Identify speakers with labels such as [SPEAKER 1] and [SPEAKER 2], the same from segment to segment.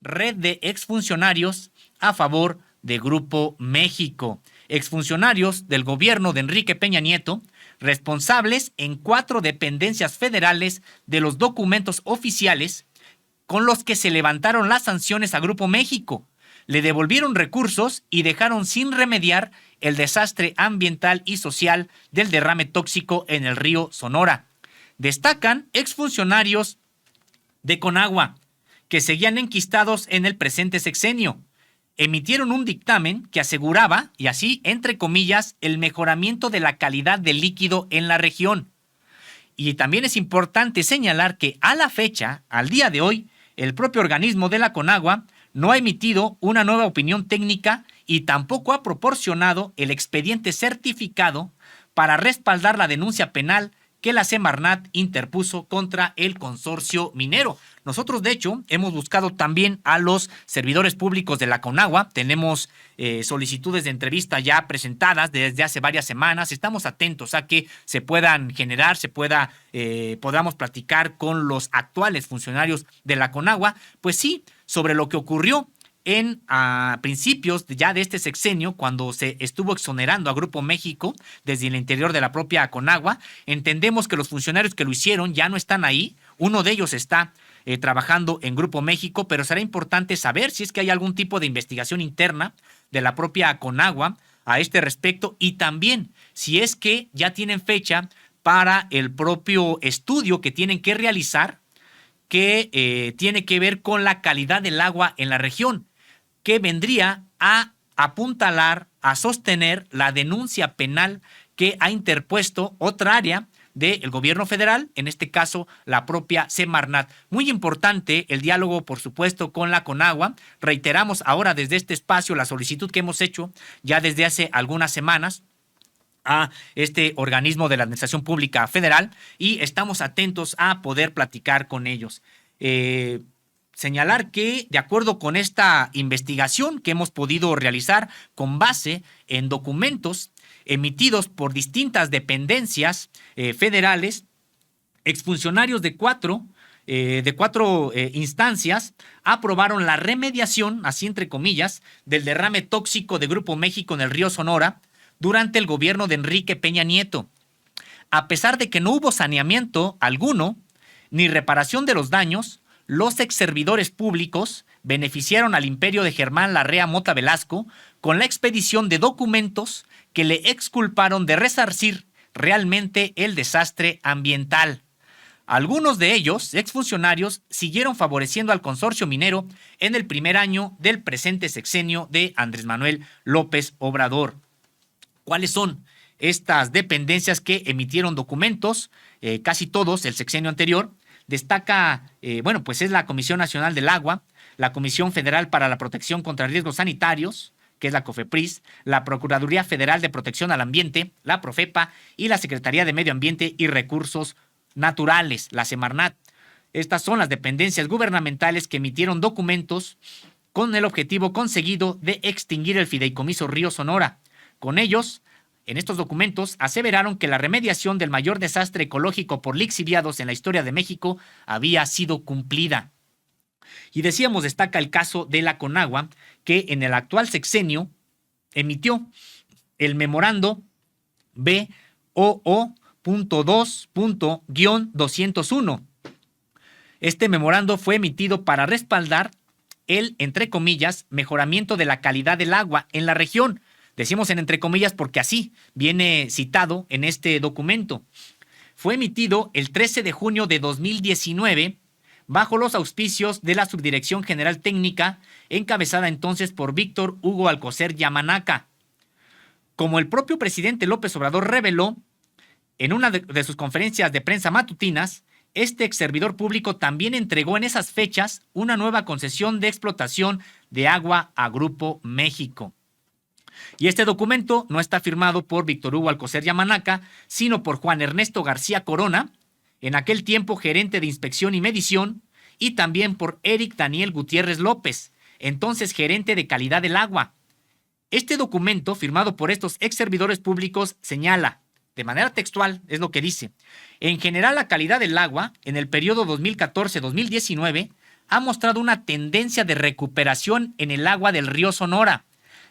[SPEAKER 1] red de exfuncionarios a favor de Grupo México. Exfuncionarios del gobierno de Enrique Peña Nieto, responsables en 4 dependencias federales de los documentos oficiales con los que se levantaron las sanciones a Grupo México. Le devolvieron recursos y dejaron sin remediar el desastre ambiental y social del derrame tóxico en el río Sonora. Destacan exfuncionarios de Conagua, que seguían enquistados en el presente sexenio. Emitieron un dictamen que aseguraba, y así, entre comillas, el mejoramiento de la calidad del líquido en la región. Y también es importante señalar que a la fecha, al día de hoy, el propio organismo de la Conagua no ha emitido una nueva opinión técnica y tampoco ha proporcionado el expediente certificado para respaldar la denuncia penal que la Semarnat interpuso contra el consorcio minero. Nosotros, de hecho, hemos buscado también a los servidores públicos de la Conagua. Tenemos solicitudes de entrevista ya presentadas desde hace varias semanas. Estamos atentos a que se puedan generar, podamos platicar con los actuales funcionarios de la Conagua. Pues sí, sobre lo que ocurrió a principios ya de este sexenio, cuando se estuvo exonerando a Grupo México desde el interior de la propia Conagua. Entendemos que los funcionarios que lo hicieron ya no están ahí. Uno de ellos está trabajando en Grupo México, pero será importante saber si es que hay algún tipo de investigación interna de la propia Conagua a este respecto, y también si es que ya tienen fecha para el propio estudio que tienen que realizar, que tiene que ver con la calidad del agua en la región, que vendría a apuntalar, a sostener la denuncia penal que ha interpuesto otra área del gobierno federal, en este caso la propia Semarnat. Muy importante el diálogo, por supuesto, con la Conagua. Reiteramos ahora desde este espacio la solicitud que hemos hecho ya desde hace algunas semanas a este organismo de la Administración Pública Federal, y estamos atentos a poder platicar con ellos. Señalar que, de acuerdo con esta investigación que hemos podido realizar con base en documentos emitidos por distintas dependencias federales, exfuncionarios de cuatro instancias aprobaron la remediación, así entre comillas, del derrame tóxico de Grupo México en el río Sonora durante el gobierno de Enrique Peña Nieto. A pesar de que no hubo saneamiento alguno ni reparación de los daños, los exservidores públicos beneficiaron al imperio de Germán Larrea Mota Velasco con la expedición de documentos que le exculparon de resarcir realmente el desastre ambiental. Algunos de ellos, exfuncionarios, siguieron favoreciendo al consorcio minero en el primer año del presente sexenio de Andrés Manuel López Obrador. ¿Cuáles son estas dependencias que emitieron documentos? Casi todos el sexenio anterior. Destaca, pues es la Comisión Nacional del Agua, la Comisión Federal para la Protección contra Riesgos Sanitarios, que es la COFEPRIS, la Procuraduría Federal de Protección al Ambiente, la PROFEPA, y la Secretaría de Medio Ambiente y Recursos Naturales, la Semarnat. Estas son las dependencias gubernamentales que emitieron documentos con el objetivo conseguido de extinguir el fideicomiso Río Sonora. Con ellos, en estos documentos, aseveraron que la remediación del mayor desastre ecológico por lixiviados en la historia de México había sido cumplida. Y decíamos, destaca el caso de la Conagua, que en el actual sexenio emitió el memorando BOO.2.-201. Este memorando fue emitido para respaldar el, entre comillas, mejoramiento de la calidad del agua en la región. Decimos en entre comillas porque así viene citado en este documento. Fue emitido el 13 de junio de 2019 bajo los auspicios de la Subdirección General Técnica, encabezada entonces por Víctor Hugo Alcocer Yamanaca. Como el propio presidente López Obrador reveló en una de sus conferencias de prensa matutinas, este exservidor público también entregó en esas fechas una nueva concesión de explotación de agua a Grupo México. Y este documento no está firmado por Víctor Hugo Alcocer Yamanaca, sino por Juan Ernesto García Corona, en aquel tiempo gerente de inspección y medición, y también por Eric Daniel Gutiérrez López, entonces gerente de calidad del agua. Este documento, firmado por estos exservidores públicos, señala, de manera textual, es lo que dice: en general, la calidad del agua en el periodo 2014-2019 ha mostrado una tendencia de recuperación en el agua del río Sonora,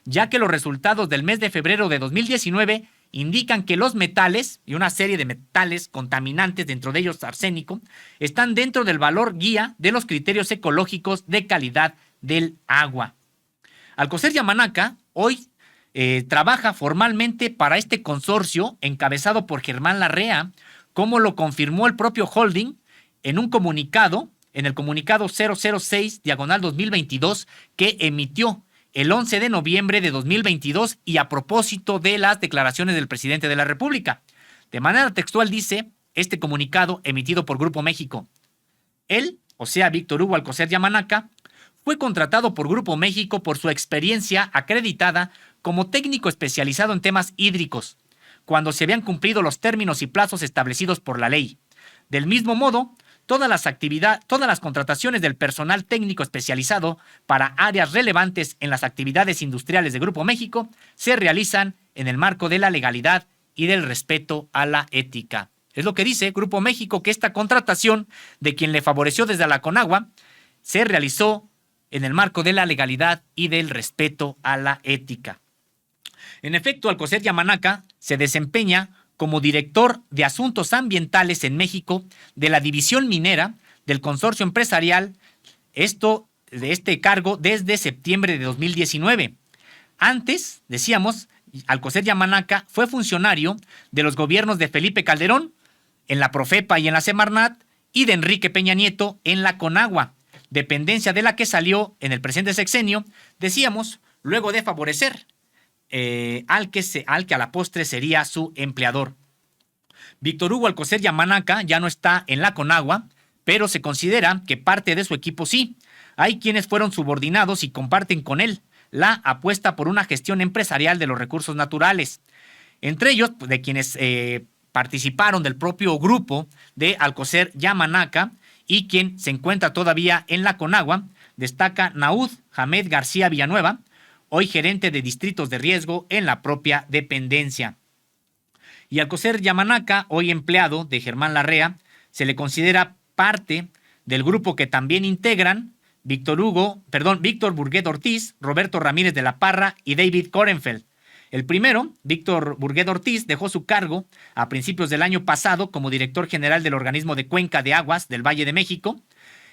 [SPEAKER 1] ya que los resultados del mes de febrero de 2019 indican que los metales y una serie de metales contaminantes, dentro de ellos arsénico, están dentro del valor guía de los criterios ecológicos de calidad del agua. Alcocer Yamanaka hoy trabaja formalmente para este consorcio encabezado por Germán Larrea, como lo confirmó el propio holding en un comunicado, en el comunicado 006/2022 que emitió el 11 de noviembre de 2022 y a propósito de las declaraciones del presidente de la República. De manera textual dice este comunicado emitido por Grupo México: él, o sea, Víctor Hugo Alcocer Yamanaka, fue contratado por Grupo México por su experiencia acreditada como técnico especializado en temas hídricos, cuando se habían cumplido los términos y plazos establecidos por la ley. Del mismo modo, todas las contrataciones del personal técnico especializado para áreas relevantes en las actividades industriales de Grupo México se realizan en el marco de la legalidad y del respeto a la ética. Es lo que dice Grupo México, que esta contratación de quien le favoreció desde la Conagua se realizó en el marco de la legalidad y del respeto a la ética. En efecto, Alcocer Yamanaka se desempeña como director de Asuntos Ambientales en México de la División Minera del Consorcio Empresarial, de este cargo desde septiembre de 2019. Antes, decíamos, Alcocer Yamanaka fue funcionario de los gobiernos de Felipe Calderón en la Profepa y en la Semarnat y de Enrique Peña Nieto en la Conagua, dependencia de la que salió en el presente sexenio, decíamos, luego de favorecer al que a la postre sería su empleador. Víctor Hugo Alcocer Yamanaka ya no está en la Conagua, pero se considera que parte de su equipo sí. Hay quienes fueron subordinados y comparten con él la apuesta por una gestión empresarial de los recursos naturales. Entre ellos, pues, de quienes participaron del propio grupo de Alcocer Yamanaka y quien se encuentra todavía en la Conagua, destaca Naud Hamed García Villanueva, hoy gerente de distritos de riesgo en la propia dependencia. Y Alcocer Yamanaka, hoy empleado de Germán Larrea, se le considera parte del grupo que también integran Víctor Burguet Ortiz, Roberto Ramírez de la Parra y David Korenfeld. El primero, Víctor Burguet Ortiz, dejó su cargo a principios del año pasado como director general del organismo de Cuenca de Aguas del Valle de México,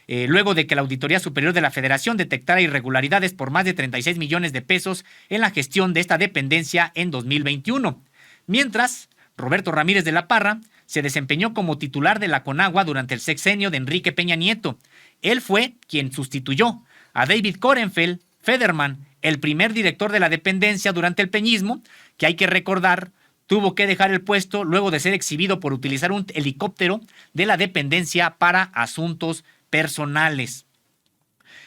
[SPEAKER 1] luego de que la Auditoría Superior de la Federación detectara irregularidades por más de 36 millones de pesos en la gestión de esta dependencia en 2021. Mientras, Roberto Ramírez de la Parra se desempeñó como titular de la Conagua durante el sexenio de Enrique Peña Nieto. Él fue quien sustituyó a David Korenfeld Federman, el primer director de la dependencia durante el peñismo, que hay que recordar tuvo que dejar el puesto luego de ser exhibido por utilizar un helicóptero de la dependencia para asuntos personales.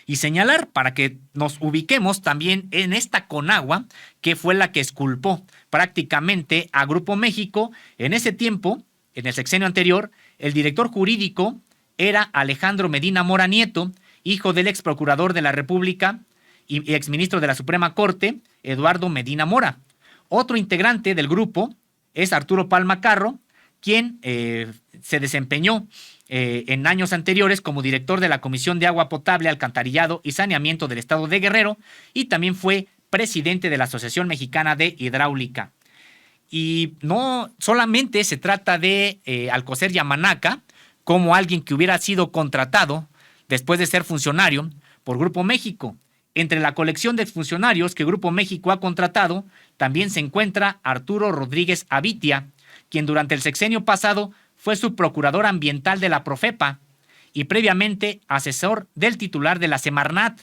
[SPEAKER 1] Y señalar, para que nos ubiquemos también en esta Conagua, que fue la que exculpó prácticamente a Grupo México. En ese tiempo, en el sexenio anterior, el director jurídico era Alejandro Medina Mora Nieto, hijo del ex procurador de la República y exministro de la Suprema Corte, Eduardo Medina Mora. Otro integrante del grupo es Arturo Palma Carro, quien se desempeñó en años anteriores como director de la Comisión de Agua Potable, Alcantarillado y Saneamiento del Estado de Guerrero y también fue presidente de la Asociación Mexicana de Hidráulica. Y no solamente se trata de Alcocer Yamanaka como alguien que hubiera sido contratado después de ser funcionario por Grupo México. Entre la colección de exfuncionarios que Grupo México ha contratado, también se encuentra Arturo Rodríguez Avitia, quien durante el sexenio pasado fue subprocurador ambiental de la Profepa y previamente asesor del titular de la Semarnat.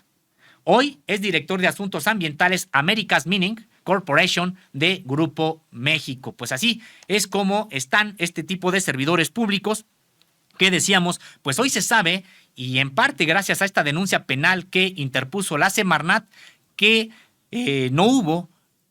[SPEAKER 1] Hoy es director de Asuntos Ambientales Americas Mining Corporation de Grupo México. Pues así es como están este tipo de servidores públicos que decíamos, pues hoy se sabe, y en parte gracias a esta denuncia penal que interpuso la Semarnat, que no hubo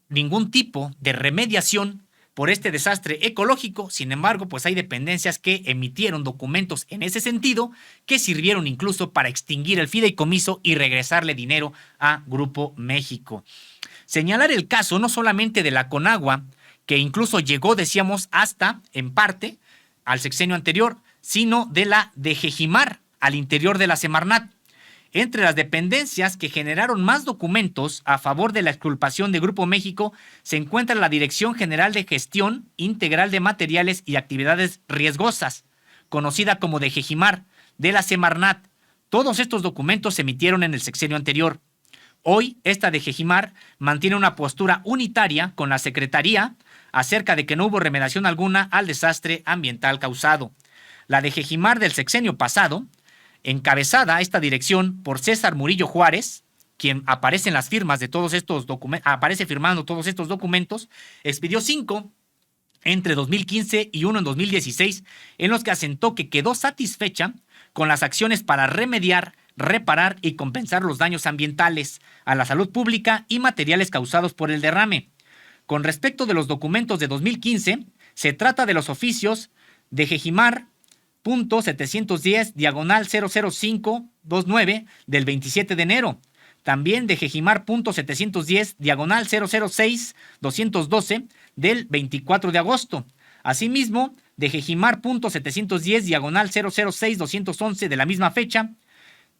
[SPEAKER 1] ningún tipo de remediación por este desastre ecológico. Sin embargo, pues hay dependencias que emitieron documentos en ese sentido que sirvieron incluso para extinguir el fideicomiso y regresarle dinero a Grupo México. Señalar el caso no solamente de la Conagua, que incluso llegó, decíamos, hasta, en parte, al sexenio anterior, sino de la de Jejimar, al interior de la Semarnat. Entre las dependencias que generaron más documentos a favor de la exculpación de Grupo México se encuentra la Dirección General de Gestión Integral de Materiales y Actividades Riesgosas, conocida como DGGIMAR, de la Semarnat. Todos estos documentos se emitieron en el sexenio anterior. Hoy, esta DGGIMAR mantiene una postura unitaria con la Secretaría acerca de que no hubo remediación alguna al desastre ambiental causado. La DGGIMAR del sexenio pasado, encabezada esta dirección por César Murillo Juárez, quien aparece en las firmas de todos estos documentos, aparece firmando todos estos documentos, expidió 5 entre 2015 y 1 en 2016, en los que asentó que quedó satisfecha con las acciones para remediar, reparar y compensar los daños ambientales a la salud pública y materiales causados por el derrame. Con respecto de los documentos de 2015, se trata de los oficios de DGGIMAR .710/00529 del 27 de enero. También de DGGIMAR .710/006-212 del 24 de agosto. Asimismo, de DGGIMAR .710/006-211 de la misma fecha.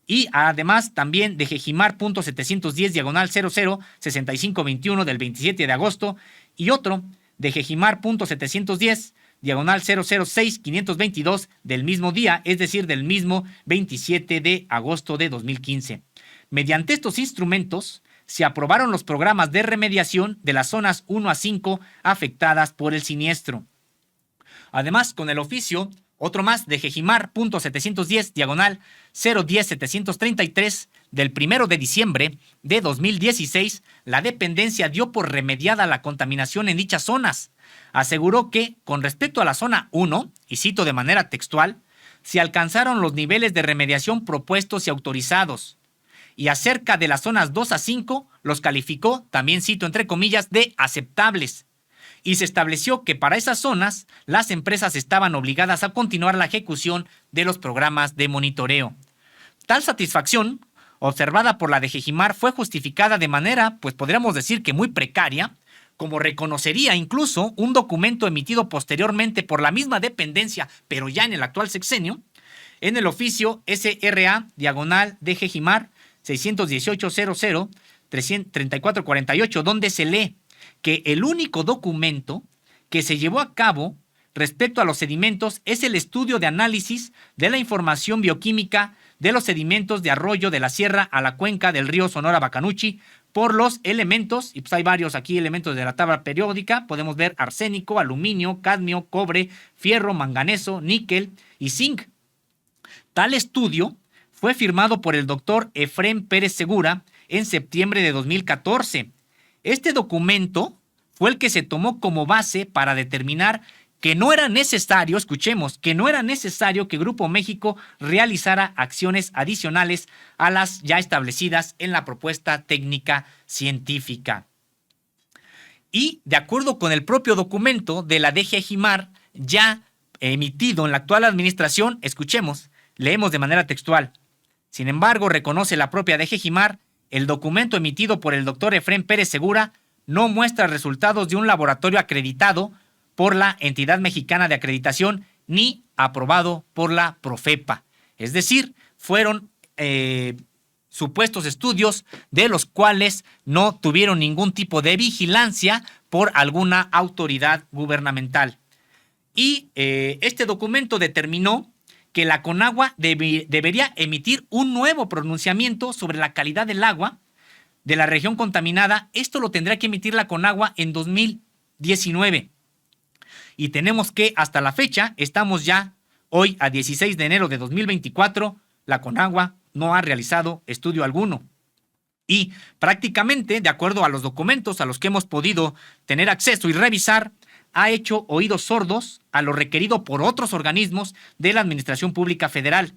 [SPEAKER 1] Y además también de DGGIMAR .710/006521 del 27 de agosto. Y otro de DGGIMAR .710/006-522 del mismo día, es decir, del mismo 27 de agosto de 2015. Mediante estos instrumentos se aprobaron los programas de remediación de las zonas 1 a 5 afectadas por el siniestro. Además, con el oficio, otro más de DGGIMAR .710/010-733 del 1 de diciembre de 2016, la dependencia dio por remediada la contaminación en dichas zonas. Aseguró que, con respecto a la zona 1, y cito de manera textual, se alcanzaron los niveles de remediación propuestos y autorizados. Y acerca de las zonas 2 a 5, los calificó, también cito entre comillas, de aceptables. Y se estableció que para esas zonas, las empresas estaban obligadas a continuar la ejecución de los programas de monitoreo. Tal satisfacción, observada por la DGGIMAR, fue justificada de manera, pues podríamos decir que muy precaria, como reconocería incluso un documento emitido posteriormente por la misma dependencia, pero ya en el actual sexenio, en el oficio SRA/DGGIMAR 618-00-3448, donde se lee que el único documento que se llevó a cabo respecto a los sedimentos es el estudio de análisis de la información bioquímica de los sedimentos de arroyo de la sierra a la cuenca del río Sonora-Bacanuchi por los elementos, y pues hay varios aquí elementos de la tabla periódica, podemos ver arsénico, aluminio, cadmio, cobre, fierro, manganeso, níquel y zinc. Tal estudio fue firmado por el doctor Efrén Pérez Segura en septiembre de 2014. Este documento fue el que se tomó como base para determinar que no era necesario, escuchemos, que no era necesario que Grupo México realizara acciones adicionales a las ya establecidas en la propuesta técnica científica. Y de acuerdo con el propio documento de la DGGIMAR ya emitido en la actual administración, escuchemos, leemos de manera textual. Sin embargo, reconoce la propia DGGIMAR, el documento emitido por el doctor Efrén Pérez Segura no muestra resultados de un laboratorio acreditado por la entidad mexicana de acreditación ni aprobado por la Profepa. Es decir, fueron supuestos estudios de los cuales no tuvieron ningún tipo de vigilancia por alguna autoridad gubernamental. Y este documento determinó que la CONAGUA debería emitir un nuevo pronunciamiento sobre la calidad del agua de la región contaminada. Esto lo tendrá que emitir la CONAGUA en 2019. Y tenemos que hasta la fecha, estamos ya hoy a 16 de enero de 2024, la CONAGUA no ha realizado estudio alguno. Y prácticamente, de acuerdo a los documentos a los que hemos podido tener acceso y revisar, ha hecho oídos sordos a lo requerido por otros organismos de la Administración Pública Federal.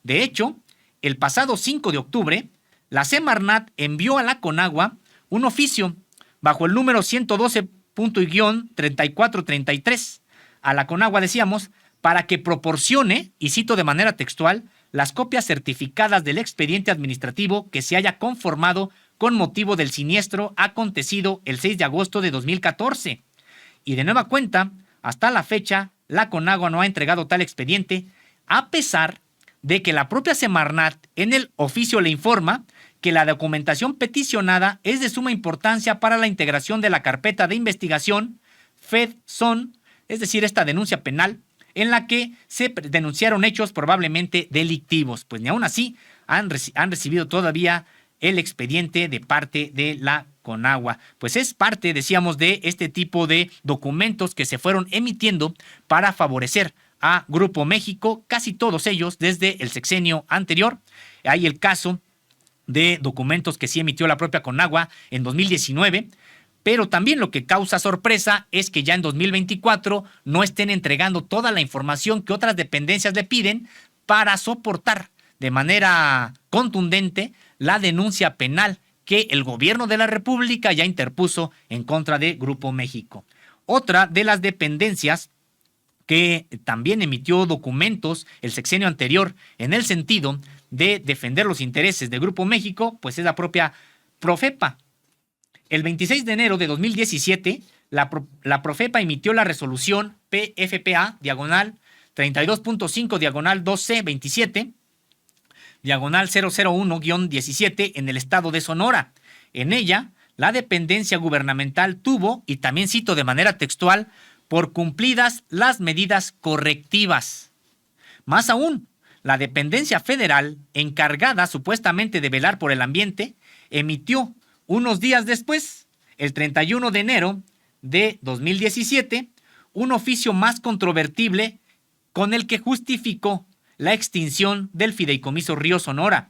[SPEAKER 1] De hecho, el pasado 5 de octubre, la Semarnat envió a la CONAGUA un oficio bajo el número 112.-3433 a la CONAGUA, decíamos, para que proporcione, y cito de manera textual, las copias certificadas del expediente administrativo que se haya conformado con motivo del siniestro acontecido el 6 de agosto de 2014. Y de nueva cuenta, hasta la fecha, la CONAGUA no ha entregado tal expediente, a pesar de que la propia Semarnat en el oficio le informa que la documentación peticionada es de suma importancia para la integración de la carpeta de investigación FED-SON, es decir, esta denuncia penal, en la que se denunciaron hechos probablemente delictivos. Pues ni aún así han recibido todavía el expediente de parte de la Conagua. Pues es parte, decíamos, de este tipo de documentos que se fueron emitiendo para favorecer a Grupo México, casi todos ellos desde el sexenio anterior. Hay el caso de documentos que sí emitió la propia Conagua en 2019, pero también lo que causa sorpresa es que ya en 2024 no estén entregando toda la información que otras dependencias le piden para soportar de manera contundente la denuncia penal que el gobierno de la República ya interpuso en contra de Grupo México. Otra de las dependencias que también emitió documentos el sexenio anterior en el sentido de defender los intereses de Grupo México, pues es la propia Profepa. El 26 de enero de 2017, la Profepa emitió la resolución PFPA, diagonal 32.5, diagonal 2C27, diagonal 001-17 en el estado de Sonora. En ella, la dependencia gubernamental tuvo, y también cito de manera textual, por cumplidas las medidas correctivas. Más aún, la dependencia federal, encargada supuestamente de velar por el ambiente, emitió unos días después, el 31 de enero de 2017, un oficio más controvertible con el que justificó la extinción del Fideicomiso Río Sonora.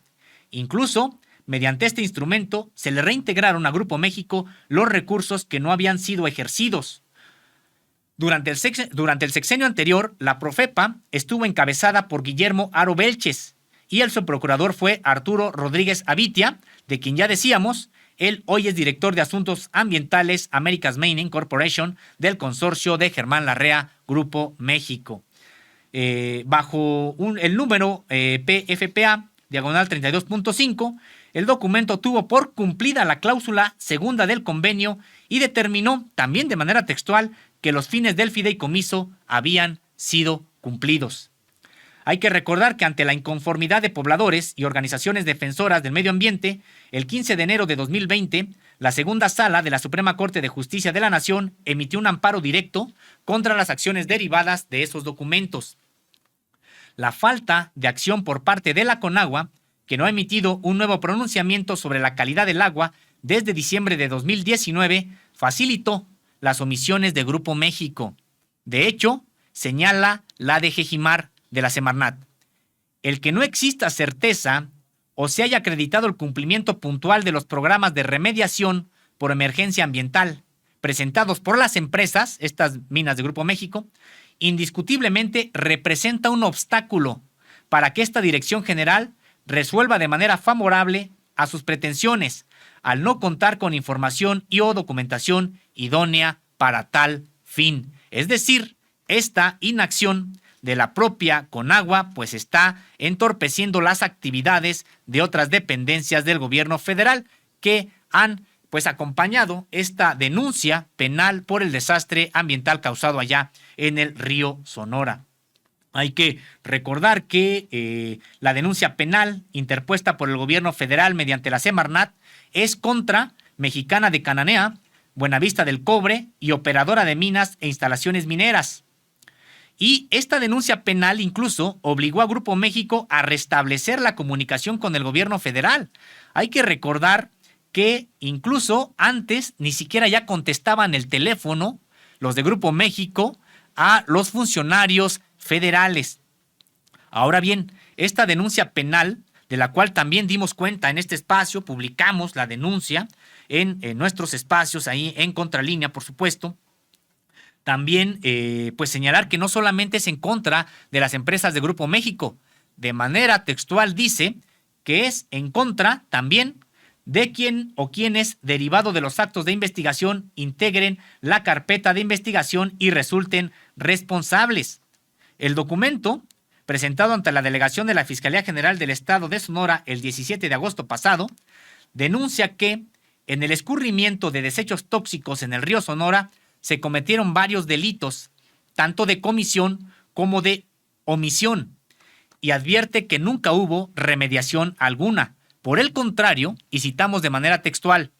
[SPEAKER 1] Incluso, mediante este instrumento, se le reintegraron a Grupo México los recursos que no habían sido ejercidos. Durante el sexenio anterior, la Profepa estuvo encabezada por Guillermo Haro Belches y el subprocurador fue Arturo Rodríguez Avitia, de quien ya decíamos, él hoy es director de Asuntos Ambientales America's Mining Corporation del consorcio de Germán Larrea Grupo México. Bajo el número PFPA, diagonal 32.5, el documento tuvo por cumplida la cláusula segunda del convenio y determinó también de manera textual que los fines del fideicomiso habían sido cumplidos. Hay que recordar que ante la inconformidad de pobladores y organizaciones defensoras del medio ambiente, el 15 de enero de 2020, la segunda sala de la Suprema Corte de Justicia de la Nación emitió un amparo directo contra las acciones derivadas de esos documentos. La falta de acción por parte de la Conagua, que no ha emitido un nuevo pronunciamiento sobre la calidad del agua desde diciembre de 2019, facilitó las omisiones de Grupo México. De hecho, señala la DGJIMAR de la Semarnat. El que no exista certeza o se haya acreditado el cumplimiento puntual de los programas de remediación por emergencia ambiental presentados por las empresas, estas minas de Grupo México, indiscutiblemente representa un obstáculo para que esta Dirección General resuelva de manera favorable a sus pretensiones, al no contar con información y o documentación idónea para tal fin. Es decir, esta inacción de la propia Conagua pues está entorpeciendo las actividades de otras dependencias del gobierno federal que han pues acompañado esta denuncia penal por el desastre ambiental causado allá en el río Sonora. Hay que recordar que la denuncia penal interpuesta por el gobierno federal mediante la Semarnat es contra Mexicana de Cananea, Buenavista del Cobre y Operadora de Minas e Instalaciones Mineras. Y esta denuncia penal incluso obligó a Grupo México a restablecer la comunicación con el gobierno federal. Hay que recordar que incluso antes ni siquiera ya contestaban el teléfono los de Grupo México a los funcionarios federales. Ahora bien, esta denuncia penal, de la cual también dimos cuenta en este espacio, publicamos la denuncia en nuestros espacios ahí en Contralínea, por supuesto. También pues señalar que no solamente es en contra de las empresas de Grupo México, de manera textual dice que es en contra también de quien o quienes, derivado de los actos de investigación, integren la carpeta de investigación y resulten responsables. El documento, presentado ante la delegación de la Fiscalía General del Estado de Sonora el 17 de agosto pasado, denuncia que en el escurrimiento de desechos tóxicos en el río Sonora se cometieron varios delitos, tanto de comisión como de omisión. y advierte que nunca hubo remediación alguna. Por el contrario, y citamos de manera textual,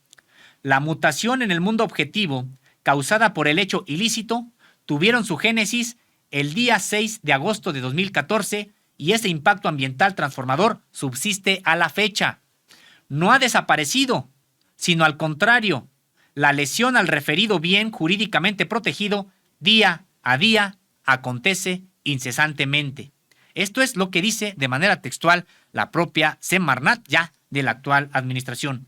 [SPEAKER 1] la mutación en el mundo objetivo causada por el hecho ilícito tuvieron su génesis el día 6 de agosto de 2014 y ese impacto ambiental transformador subsiste a la fecha. No ha desaparecido, sino al contrario, la lesión al referido bien jurídicamente protegido día a día acontece incesantemente. Esto es lo que dice de manera textual la propia Semarnat ya de la actual administración.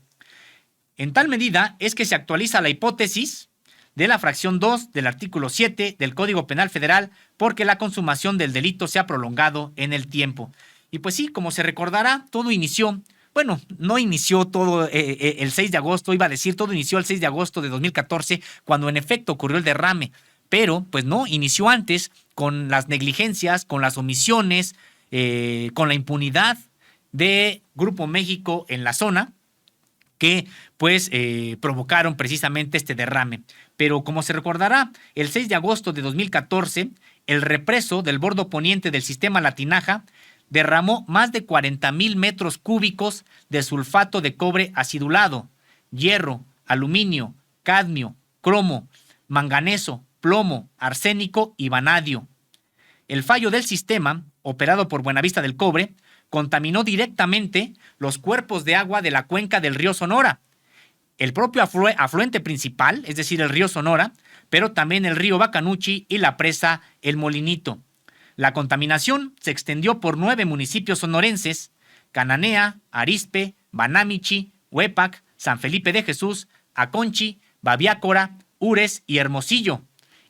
[SPEAKER 1] En tal medida es que se actualiza la hipótesis de la fracción 2 del artículo 7 del Código Penal Federal porque la consumación del delito se ha prolongado en el tiempo. Y pues sí, como se recordará, todo inició, bueno, no inició todo el 6 de agosto, iba a decir, todo inició el 6 de agosto de 2014, cuando en efecto ocurrió el derrame, pero pues no, inició antes con las negligencias, con las omisiones, con la impunidad de Grupo México en la zona, que pues provocaron precisamente este derrame. Pero como se recordará, el 6 de agosto de 2014, el represo del bordo poniente del sistema La Tinaja derramó más de 40,000 metros cúbicos de sulfato de cobre acidulado, hierro, aluminio, cadmio, cromo, manganeso, plomo, arsénico y vanadio. El fallo del sistema, operado por Buenavista del Cobre, contaminó directamente los cuerpos de agua de la cuenca del río Sonora, el propio afluente principal, es decir, el río Sonora, pero también el río Bacanuchi y la presa El Molinito. La contaminación se extendió por 9 municipios sonorenses: Cananea, Arizpe, Banamichi, Huepac, San Felipe de Jesús, Aconchi, Babiácora, Ures y Hermosillo,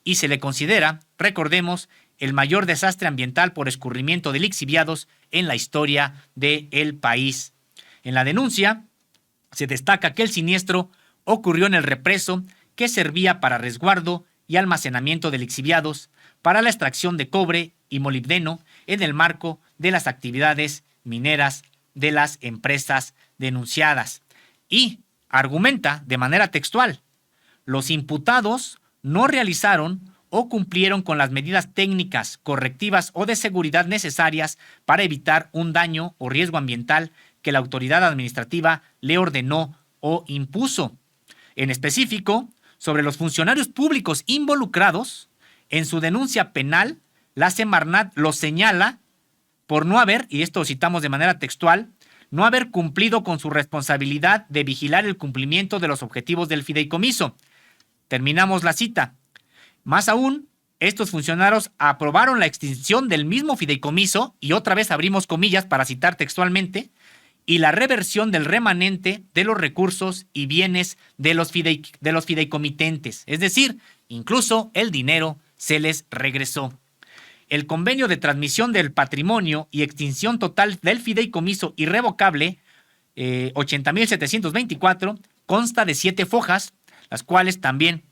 [SPEAKER 1] y se le considera, recordemos, el mayor desastre ambiental por escurrimiento de lixiviados en la historia del país. En la denuncia se destaca que el siniestro ocurrió en el represo que servía para resguardo y almacenamiento de lixiviados para la extracción de cobre y molibdeno en el marco de las actividades mineras de las empresas denunciadas. Y argumenta de manera textual: los imputados no realizaron o cumplieron con las medidas técnicas, correctivas o de seguridad necesarias para evitar un daño o riesgo ambiental que la autoridad administrativa le ordenó o impuso. En específico, sobre los funcionarios públicos involucrados, en su denuncia penal, la Semarnat los señala por no haber, y esto citamos de manera textual, no haber cumplido con su responsabilidad de vigilar el cumplimiento de los objetivos del fideicomiso. Terminamos la cita. Más aún, estos funcionarios aprobaron la extinción del mismo fideicomiso, y otra vez abrimos comillas para citar textualmente, y la reversión del remanente de los recursos y bienes de los fideicomitentes. Es decir, incluso el dinero se les regresó. El convenio de transmisión del patrimonio y extinción total del fideicomiso irrevocable 80.724 consta de 7 fojas, las cuales también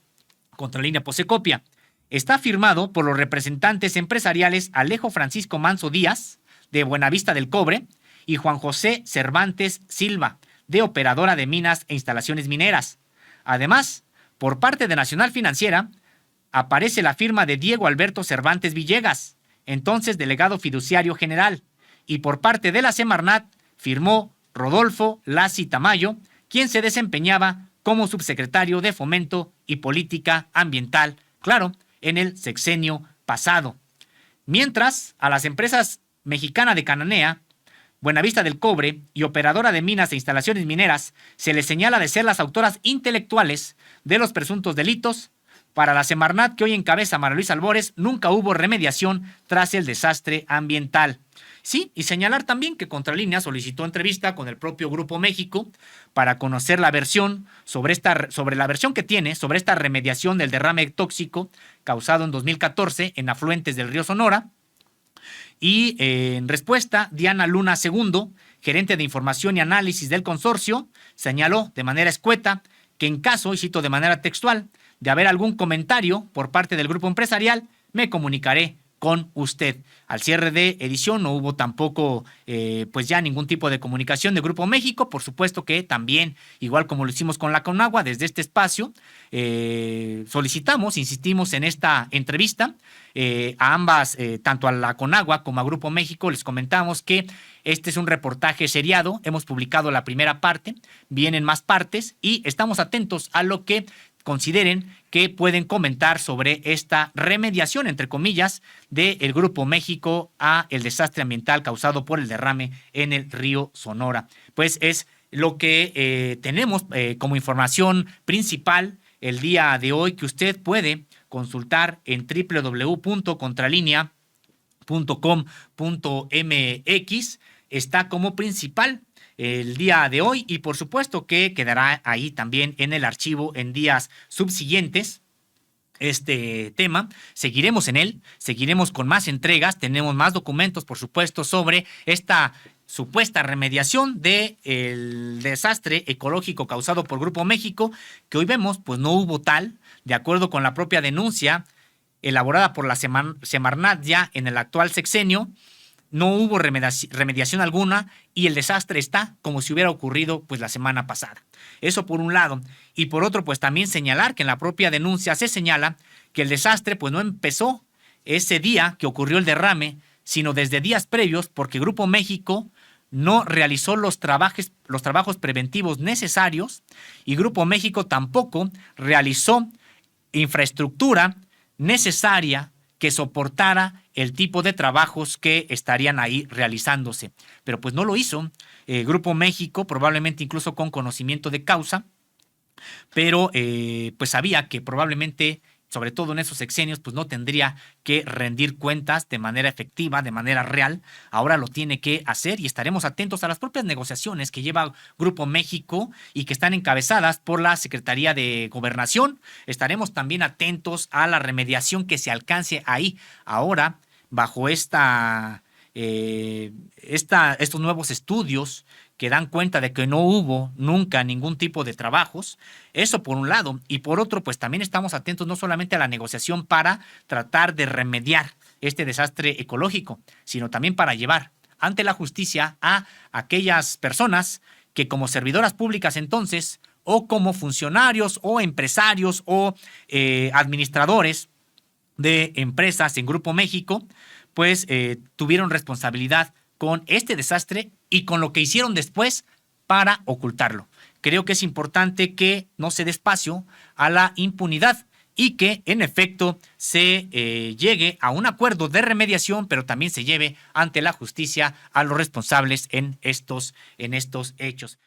[SPEAKER 1] contralínea posecopia. Está firmado por los representantes empresariales Alejo Francisco Manso Díaz, de Buenavista del Cobre, y Juan José Cervantes Silva, de Operadora de Minas e Instalaciones Mineras. Además, por parte de Nacional Financiera, aparece la firma de Diego Alberto Cervantes Villegas, entonces delegado fiduciario general, y por parte de la Semarnat firmó Rodolfo Lassi Tamayo, quien se desempeñaba como subsecretario de Fomento y Política Ambiental, claro, en el sexenio pasado. Mientras, a las empresas Mexicana de Cananea, Buenavista del Cobre y Operadora de Minas e Instalaciones Mineras se les señala de ser las autoras intelectuales de los presuntos delitos. Para la Semarnat, que hoy encabeza María Luisa Albores, nunca hubo remediación tras el desastre ambiental. Sí, y señalar también que Contralínea solicitó entrevista con el propio Grupo México para conocer la versión sobre la versión que tiene sobre esta remediación del derrame tóxico causado en 2014 en afluentes del río Sonora. Y en respuesta, Diana Luna II, gerente de información y análisis del consorcio, señaló de manera escueta que en caso, y cito de manera textual, de haber algún comentario por parte del grupo empresarial, me comunicaré con usted. Al cierre de edición no hubo tampoco pues ya ningún tipo de comunicación de Grupo México. Por supuesto que también, igual como lo hicimos con la Conagua, desde este espacio solicitamos, insistimos en esta entrevista a ambas, tanto a la Conagua como a Grupo México, les comentamos que este es un reportaje seriado, hemos publicado la primera parte, vienen más partes y estamos atentos a lo que consideren que pueden comentar sobre esta remediación, entre comillas, del Grupo México a el desastre ambiental causado por el derrame en el río Sonora. Pues es lo que tenemos como información principal el día de hoy, que usted puede consultar en www.contralinea.com.mx. Está como principal el día de hoy y por supuesto que quedará ahí también en el archivo en días subsiguientes. Este tema, seguiremos en él, seguiremos con más entregas, tenemos más documentos, por supuesto, sobre esta supuesta remediación del desastre ecológico causado por Grupo México, que hoy vemos, pues no hubo tal, de acuerdo con la propia denuncia elaborada por la Semarnat ya en el actual sexenio. No hubo remediación alguna y el desastre está como si hubiera ocurrido pues la semana pasada. Eso por un lado. Y por otro, pues también señalar que en la propia denuncia se señala que el desastre pues no empezó ese día que ocurrió el derrame, sino desde días previos, porque Grupo México no realizó los trabajos preventivos necesarios y Grupo México tampoco realizó infraestructura necesaria que soportara el tipo de trabajos que estarían ahí realizándose. Pero pues no lo hizo Grupo México, probablemente incluso con conocimiento de causa, pero pues sabía que probablemente, sobre todo en esos sexenios, pues no tendría que rendir cuentas de manera efectiva, de manera real. Ahora lo tiene que hacer y estaremos atentos a las propias negociaciones que lleva Grupo México y que están encabezadas por la Secretaría de Gobernación. Estaremos también atentos a la remediación que se alcance ahí ahora bajo estos nuevos estudios que dan cuenta de que no hubo nunca ningún tipo de trabajos. Eso por un lado. Y por otro, pues también estamos atentos no solamente a la negociación para tratar de remediar este desastre ecológico, sino también para llevar ante la justicia a aquellas personas que como servidoras públicas entonces, o como funcionarios o empresarios o administradores de empresas en Grupo México, pues tuvieron responsabilidad con este desastre y con lo que hicieron después para ocultarlo. Creo que es importante que no se dé espacio a la impunidad y que en efecto se llegue a un acuerdo de remediación, pero también se lleve ante la justicia a los responsables en estos hechos.